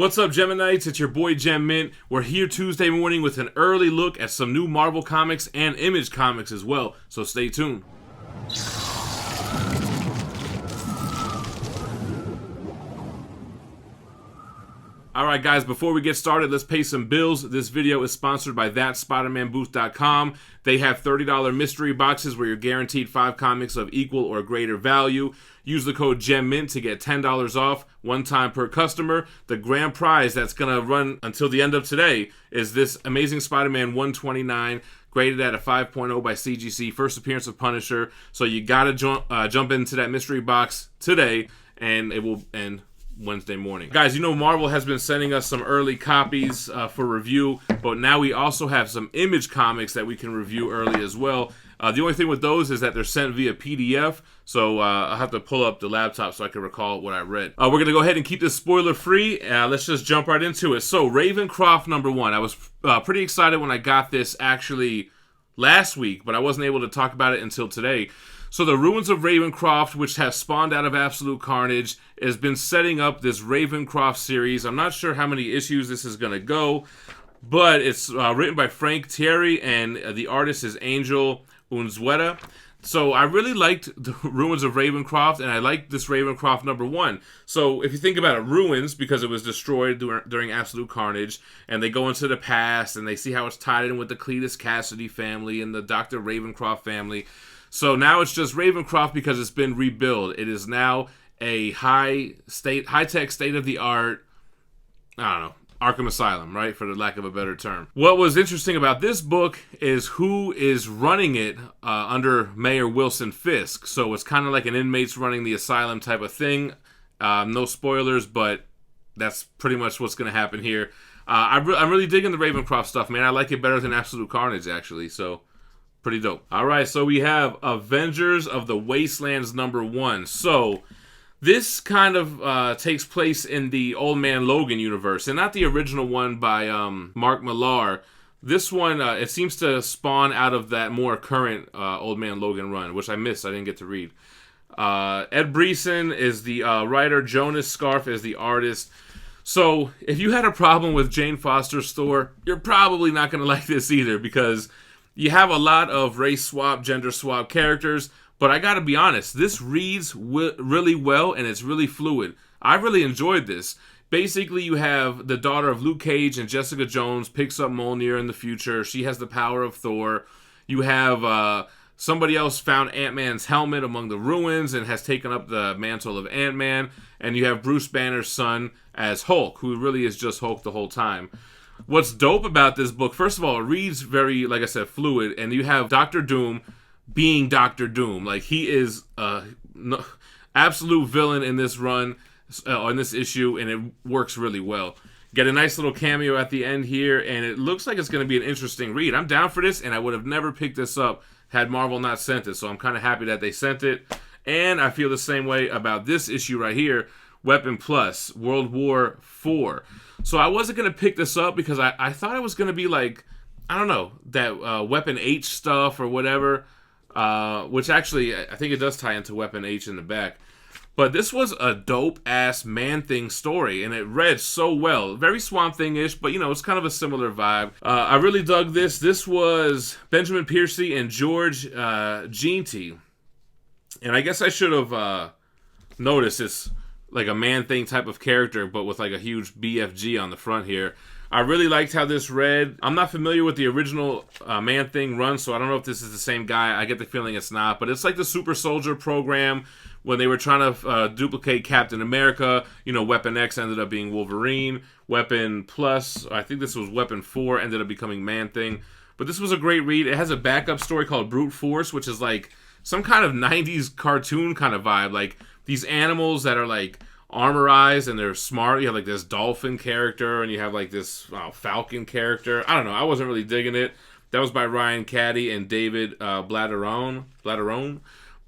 What's up, Geminites? It's your boy Gem Mint. We're here Tuesday morning with an early look at some new Marvel comics and Image comics as well, so stay tuned. Alright guys, before we get started, let's pay some bills. This video is sponsored by ThatSpidermanBooth.com. They have $30 mystery boxes where you're guaranteed 5 comics of equal or greater value. Use the code GemMint to get $10 off, one time per customer. The grand prize that's going to run until the end of today is this Amazing Spider-Man 129, graded at a 5.0 by CGC, first appearance of Punisher. So you gotta jump into that mystery box today, and it will end Wednesday morning. Guys, you know Marvel has been sending us some early copies for review, but now we also have some Image comics that we can review early as well. The only thing with those is that they're sent via PDF, so I'll have to pull up the laptop so I can recall what I read. We're going to go ahead and keep this spoiler free. Let's just jump right into it. So, Ravencroft #1. I was pretty excited when I got this actually last week, but I wasn't able to talk about it until today. So the Ruins of Ravencroft, which has spawned out of Absolute Carnage, has been setting up this Ravencroft series. I'm not sure how many issues this is going to go, but it's written by Frank Thierry, and the artist is Angel Unzueta. So I really liked the Ruins of Ravencroft, and I liked this Ravencroft #1. So if you think about it, Ruins, because it was destroyed during Absolute Carnage, and they go into the past, and they see how it's tied in with the Cletus Cassidy family and the Dr. Ravencroft family. So now it's just Ravencroft because it's been rebuilt. It is now a high-tech, state-of-the-art, I don't know, Arkham Asylum, right? For the lack of a better term. What was interesting about this book is who is running it under Mayor Wilson Fisk. So it's kind of like an inmates running the asylum type of thing. No spoilers, but that's pretty much what's going to happen here. I'm really digging the Ravencroft stuff, man. I like it better than Absolute Carnage, actually, so pretty dope. Alright, so we have Avengers of the Wastelands #1. So this kind of takes place in the Old Man Logan universe, and not the original one by Mark Millar. This one, it seems to spawn out of that more current Old Man Logan run, which I missed. I didn't get to read. Ed Brisson is the writer. Jonas Scarf is the artist. So if you had a problem with Jane Foster's Thor, you're probably not going to like this either, because you have a lot of race swap, gender swap characters, but I gotta be honest, this reads really well, and it's really fluid. I really enjoyed this. Basically, you have the daughter of Luke Cage and Jessica Jones picks up Mjolnir in the future. She has the power of Thor. You have somebody else found Ant-Man's helmet among the ruins and has taken up the mantle of Ant-Man. And you have Bruce Banner's son as Hulk, who really is just Hulk the whole time. What's dope about this book, first of all, it reads very, like I said, fluid, and you have Dr. Doom being Dr. Doom. Like, he is absolute villain in this run, in this issue, and it works really well. Get a nice little cameo at the end here, and it looks like it's going to be an interesting read. I'm down for this, and I would have never picked this up had Marvel not sent it, so I'm kind of happy that they sent it. And I feel the same way about this issue right here, Weapon Plus, World War IV. So I wasn't going to pick this up because I thought it was going to be like, I don't know, that Weapon H stuff or whatever, which actually, I think it does tie into Weapon H in the back. But this was a dope-ass Man-Thing story, and it read so well. Very Swamp Thing-ish, but, you know, it's kind of a similar vibe. I really dug this. This was Benjamin Piercy and George Jeanty. And I guess I should have noticed it's like a Man-Thing type of character, but with like a huge BFG on the front here. I really liked how this read. I'm not familiar with the original Man-Thing run, so I don't know if this is the same guy. I get the feeling it's not, but it's like the Super Soldier program when they were trying to duplicate Captain America. You know, Weapon X ended up being Wolverine. Weapon Plus, I think this was Weapon 4, ended up becoming Man-Thing. But this was a great read. It has a backup story called Brute Force, which is like some kind of 90s cartoon kind of vibe. Like these animals that are like armorized and they're smart. You have like this dolphin character and you have like this falcon character. I don't know. I wasn't really digging it. That was by Ryan Caddy and David Blatterone.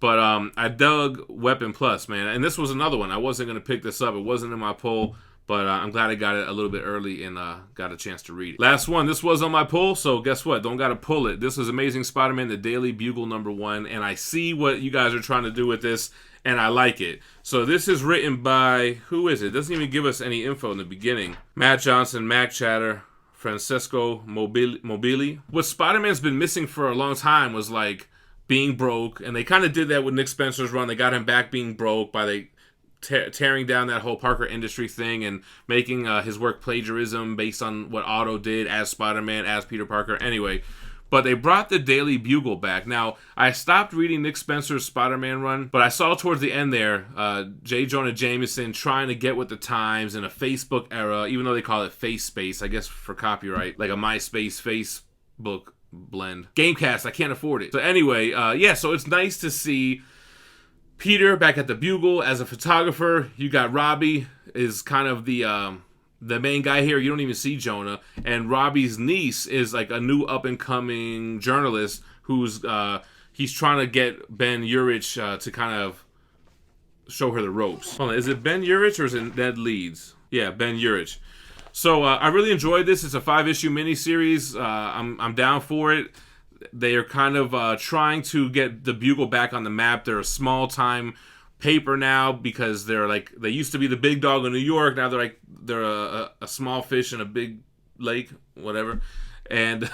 But I dug Weapon Plus, man. And this was another one. I wasn't going to pick this up. It wasn't in my pull. But I'm glad I got it a little bit early and got a chance to read it. Last one. This was on my pull, so guess what? Don't got to pull it. This is Amazing Spider-Man, the Daily Bugle #1, and I see what you guys are trying to do with this, and I like it. So this is written by, who is it? It doesn't even give us any info in the beginning. Matt Johnson, Mac Chatter, Francesco Mobili. What Spider-Man's been missing for a long time was like being broke, and they kind of did that with Nick Spencer's run. They got him back being broke by tearing down that whole Parker Industry thing and making his work plagiarism based on what Otto did as Spider-Man, as Peter Parker. Anyway, but they brought the Daily Bugle back. Now, I stopped reading Nick Spencer's Spider-Man run, but I saw towards the end there, J. Jonah Jameson trying to get with the times in a Facebook era, even though they call it Face Space, I guess for copyright, like a MySpace Facebook blend. Gamecast, I can't afford it. So anyway, yeah, so it's nice to see Peter back at the Bugle as a photographer. You got Robbie is kind of the main guy here. You don't even see Jonah. And Robbie's niece is like a new up-and-coming journalist who's he's trying to get Ben Urich to kind of show her the ropes. Hold on, is it Ben Urich or is it Ned Leeds? Yeah, Ben Urich. So I really enjoyed this. It's a 5-issue miniseries. I'm down for it. They are kind of trying to get the Bugle back on the map. They're a small-time paper now because they're like, they used to be the big dog in New York. Now they're a small fish in a big lake, whatever. And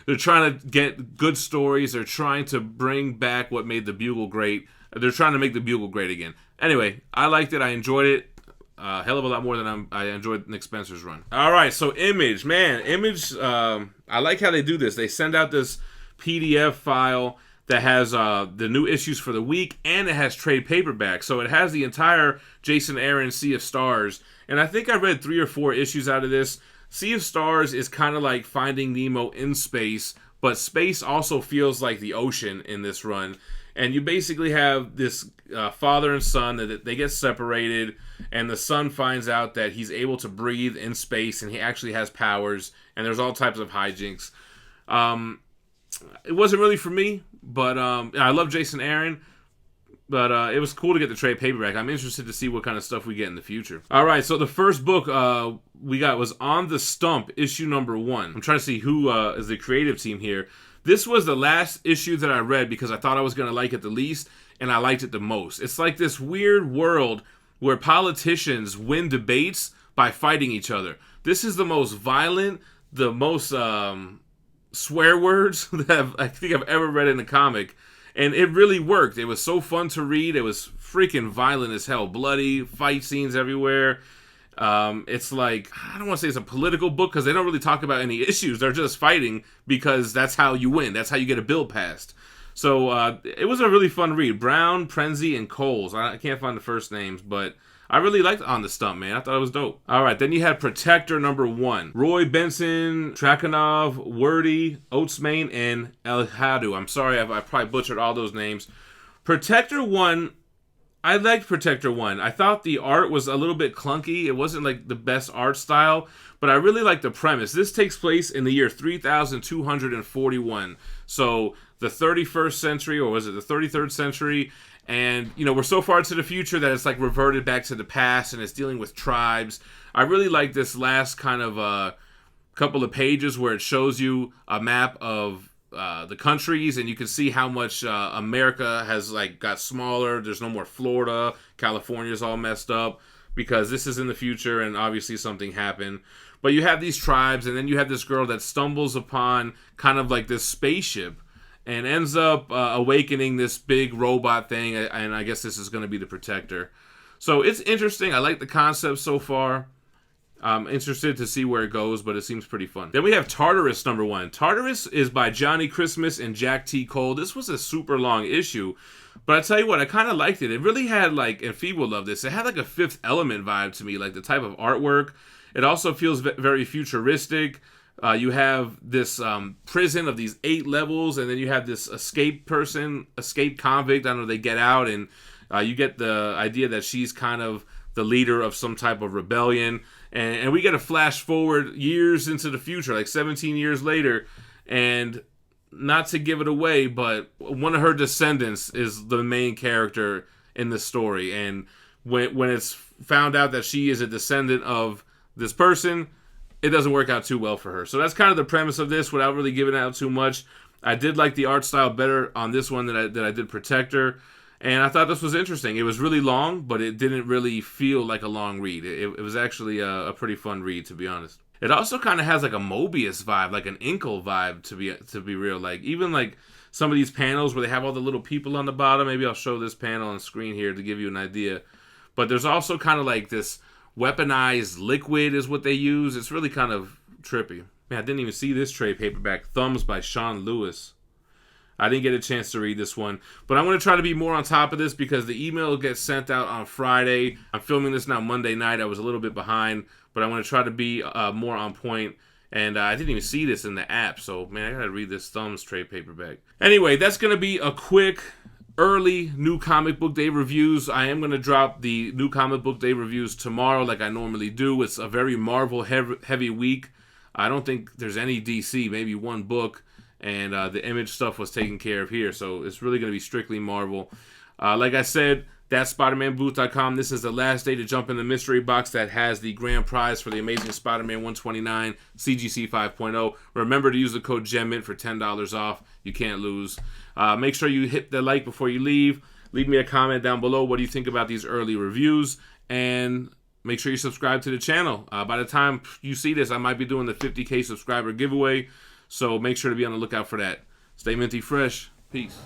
they're trying to get good stories. They're trying to bring back what made the Bugle great. They're trying to make the Bugle great again. Anyway, I liked it. I enjoyed it. Hell of a lot more than I enjoyed Nick Spencer's run. All right, so Image. Man, Image, I like how they do this. They send out this PDF file that has the new issues for the week, and it has trade paperback. So it has the entire Jason Aaron Sea of Stars. And I think I read 3 or 4 issues out of this. Sea of Stars is kind of like Finding Nemo in space, but space also feels like the ocean in this run. And you basically have this father and son that they get separated, and the son finds out that he's able to breathe in space, and he actually has powers, and there's all types of hijinks. It wasn't really for me, but I love Jason Aaron, but it was cool to get the trade paperback. I'm interested to see what kind of stuff we get in the future. All right, so the first book we got was On the Stump, issue number 1. I'm trying to see who is the creative team here. This was the last issue that I read because I thought I was going to like it the least, and I liked it the most. It's like this weird world where politicians win debates by fighting each other. This is the most violent, the most swear words that I think I've ever read in a comic, and it really worked. It was so fun to read. It was freaking violent as hell, bloody fight scenes everywhere. It's like, I don't want to say it's a political book because they don't really talk about any issues. They're just fighting because that's how you win. That's how you get a bill passed. So it was a really fun read. Brown, Prenzy, and Coles. I can't find the first names, but I really liked On the Stump, man. I thought it was dope. All right, then you had Protector number 1. Roy Benson, Trakanov, Wordy, Oatsmain, and El Hadu. I'm sorry, I probably butchered all those names. Protector 1, I liked Protector 1. I thought the art was a little bit clunky. It wasn't like the best art style, but I really liked the premise. This takes place in the year 3241. So the 31st century, or was it the 33rd century? And, you know, we're so far into the future that it's like reverted back to the past, and it's dealing with tribes. I really like this last kind of couple of pages where it shows you a map of the countries, and you can see how much America has like got smaller. There's no more Florida. California's all messed up because this is in the future, and obviously something happened. But you have these tribes, and then you have this girl that stumbles upon kind of like this spaceship and ends up awakening this big robot thing, and I guess this is going to be the Protector. So it's interesting. I like the concept so far. I'm interested to see where it goes, but it seems pretty fun. Then we have Tartarus number 1. Tartarus is by Johnny Christmas and Jack T. Cole. This was a super long issue, but I tell you what, I kind of liked it. It really had like, and Phoebe will love this, it had like a Fifth Element vibe to me, like the type of artwork. It also feels very futuristic. You have this prison of these 8 levels, and then you have this escape convict. I don't know, they get out, and you get the idea that she's kind of the leader of some type of rebellion. And we get a flash forward years into the future, like 17 years later, and not to give it away, but one of her descendants is the main character in the story. And when it's found out that she is a descendant of this person, it doesn't work out too well for her. So that's kind of the premise of this without really giving out too much. I did like the art style better on this one than I did Protector. And I thought this was interesting. It was really long, but it didn't really feel like a long read. It was actually a pretty fun read, to be honest. It also kind of has like a Mobius vibe, like an Inkle vibe, to be real. Like even like some of these panels where they have all the little people on the bottom. Maybe I'll show this panel on screen here to give you an idea. But there's also kind of like this weaponized liquid is what they use. It's really kind of trippy. Man, I didn't even see this trade paperback. Thumbs by Sean Lewis. I didn't get a chance to read this one, but I'm going to try to be more on top of this because the email gets sent out on Friday. I'm filming this now Monday night. I was a little bit behind, but I'm going to try to be more on point. And I didn't even see this in the app, so man, I got to read this Thumbs trade paperback. Anyway, that's going to be a quick, early New Comic Book Day reviews. I am going to drop the New Comic Book Day reviews tomorrow like I normally do. It's a very Marvel heavy week. I don't think there's any DC, maybe one book. And the Image stuff was taken care of here. So it's really going to be strictly Marvel. Like I said, that's SpiderManBooth.com. This is the last day to jump in the mystery box that has the grand prize for the Amazing Spider-Man 129 CGC 5.0. Remember to use the code GemMint for $10 off. You can't lose. Make sure you hit the like before you leave. Leave me a comment down below. What do you think about these early reviews? And make sure you subscribe to the channel. By the time you see this, I might be doing the 50K subscriber giveaway. So make sure to be on the lookout for that. Stay minty fresh. Peace.